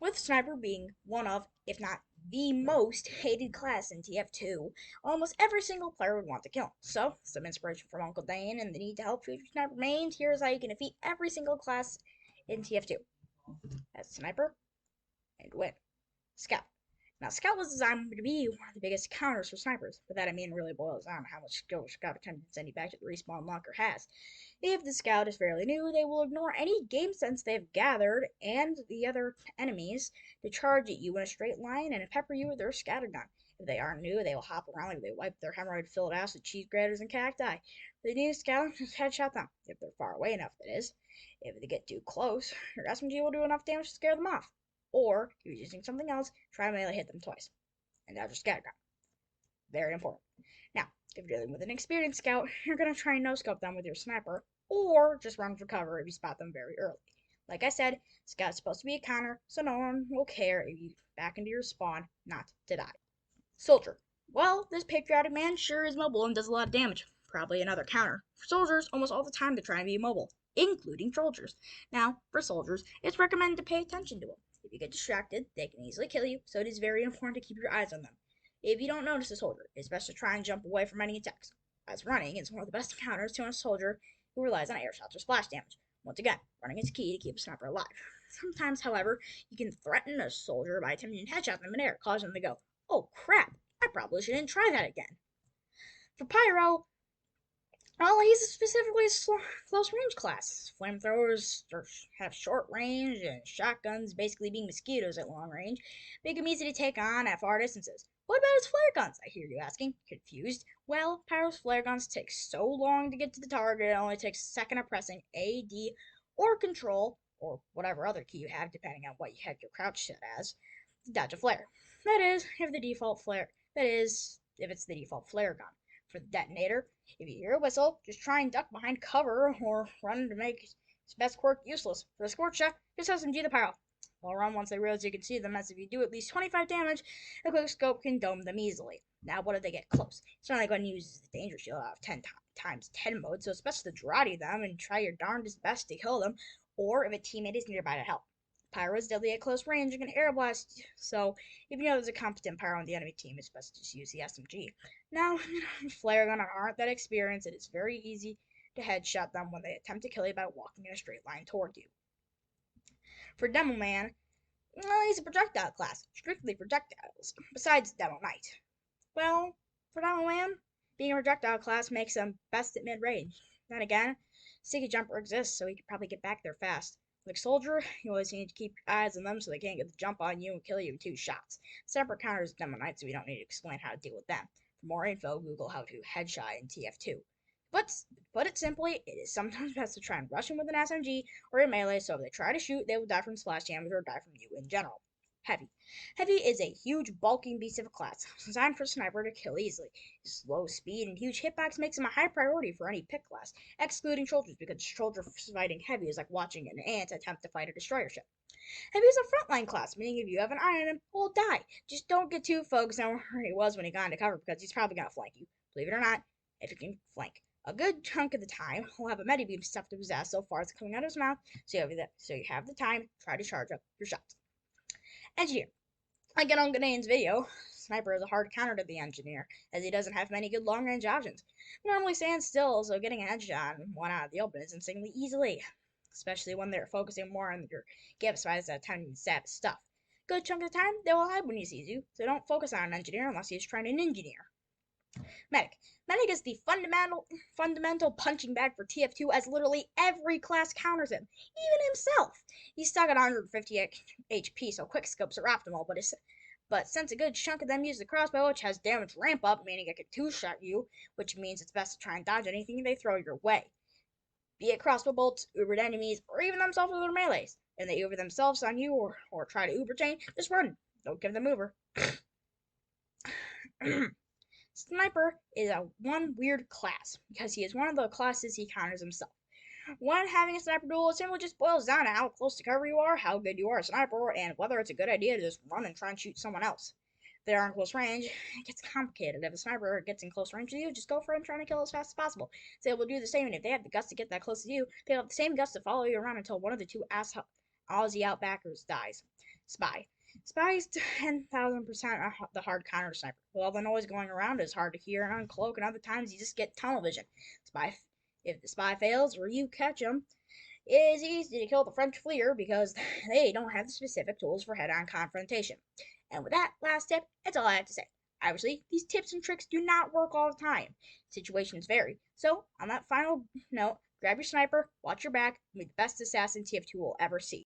With Sniper being one of, if not the most hated class in TF2, almost every single player would want to kill him. So, some inspiration from Uncle Dane and the need to help future Sniper mains. Here's how you can defeat every single class in TF2 as Sniper and win. Scout. Now, Scout was designed to be one of the biggest counters for snipers, but that really boils down to how much skill Scout attempting to send you back to the respawn locker has. If the Scout is fairly new, they will ignore any game sense they've gathered and the other enemies to charge at you in a straight line and pepper you with their scatter gun. If they aren't new, they will hop around like they wipe their hemorrhoid-filled ass with cheese graters and cacti. If they need a scout, just headshot them, if they're far away enough, that is. If they get too close, your SMG will do enough damage to scare them off. Or, if you're using something else, try to melee hit them twice. And dodge your scatter gun. Very important. Now, if you're dealing with an experienced scout, you're going to try and no-scope them with your sniper, or just run for cover if you spot them very early. Like I said, scout's supposed to be a counter, so no one will care if you back into your spawn not to die. Soldier. Well, this patriotic man sure is mobile and does a lot of damage. Probably another counter. For soldiers, almost all the time they try and be mobile, including soldiers. Now, for soldiers, it's recommended to pay attention to them. If you get distracted, they can easily kill you, so it is very important to keep your eyes on them. If you don't notice a soldier, it's best to try and jump away from any attacks, as running is one of the best counters to a soldier who relies on air shots or splash damage. Once again, running is key to keep a sniper alive. Sometimes, however, you can threaten a soldier by attempting to headshot them in air, causing them to go, "Oh crap, I probably shouldn't try that again." For Pyro, well, he's specifically a close range class. Flamethrowers have short range, and shotguns, basically being mosquitoes at long range, make him easy to take on at far distances. What about his flare guns? I hear you asking, confused. Well, Pyro's flare guns take so long to get to the target, it only takes a second of pressing A, D, or Control, or whatever other key you have, depending on what you have your crouch set as, to dodge a flare. That is, if it's the default flare gun. For the detonator, if you hear a whistle, just try and duck behind cover or run to make his best quirk useless. For the scorch shot, just SMG the pyro. While run once they realize you can see them, as if you do at least 25 damage, a quick scope can dome them easily. Now, what if they get close? It's not like going to use the danger shield out of 10 times 10 mode, so it's best to Jarate them and try your darndest best to kill them, or if a teammate is nearby to help. Pyro is deadly at close range and can air blast, so if you know there's a competent pyro on the enemy team, it's best to just use the SMG. Now, flare gun aren't that experienced, and it's very easy to headshot them when they attempt to kill you by walking in a straight line toward you. For Demo Man, well, he's a projectile class, strictly projectiles, besides Demo Knight. Well, for Demo Man, being a projectile class makes him best at mid-range. Then again, Sticky Jumper exists, so he could probably get back there fast. Like Soldier, you always need to keep your eyes on them so they can't get the jump on you and kill you in 2 shots. Separate counters Demo Knight, so we don't need to explain how to deal with them. For more info, Google how to headshot in TF2. But put it simply, it is sometimes best to try and rush them with an SMG or a melee, so if they try to shoot, they will die from splash damage or die from you in general. Heavy. Heavy is a huge, bulking beast of a class, designed for a sniper to kill easily. His slow speed and huge hitbox makes him a high priority for any pick class, excluding soldiers, because soldier fighting heavy is like watching an ant attempt to fight a destroyer ship. Heavy is a frontline class, meaning if you have an eye on him, he'll die. Just don't get too focused on where he was when he got into cover, because he's probably going to flank you. Believe it or not, if he can flank. A good chunk of the time, he'll have a medibeam stuffed to his ass so far it's coming out of his mouth, so you have the time, try to charge up your shots. Engineer. Like in Uncle Dane's video, Sniper is a hard counter to the Engineer, as he doesn't have many good long-range options. He normally stands still, so getting a headshot and one out of the open is insanely easily, especially when they're focusing more on your give spies that attempting to stab stuff. Good chunk of the time, they will hide when he sees you, so don't focus on an Engineer unless he's trying to engineer. Medic. Medic is the fundamental punching bag for TF2, as literally every class counters him, even himself. He's stuck at 150 HP, so quick scopes are optimal, but since a good chunk of them use the crossbow, which has damage ramp up, meaning it can two-shot you, which means it's best to try and dodge anything they throw your way. Be it crossbow bolts, ubered enemies, or even themselves with their melees. And they uber themselves on you or try to uber chain, just run. Don't give them uber. Sniper is a one weird class, because he is one of the classes he counters himself. When having a sniper duel, it simply just boils down to how close to cover you are, how good you are a sniper, and whether it's a good idea to just run and try and shoot someone else. If they are in close range, it gets complicated. If a sniper gets in close range to you, just go for it and try to kill as fast as possible. So they will do the same, and if they have the guts to get that close to you, they'll have the same guts to follow you around until one of the two Aussie outbackers dies. Spy. Spy is 10,000% the hard counter sniper. With all the noise going around, it's hard to hear and uncloak, and other times you just get tunnel vision. Spy. If the spy fails or you catch him, it is easy to kill the French fleer because they don't have the specific tools for head-on confrontation. And with that last tip, that's all I have to say. Obviously, these tips and tricks do not work all the time. Situations vary. So, on that final note, grab your sniper, watch your back, and be the best assassin TF2 will ever see.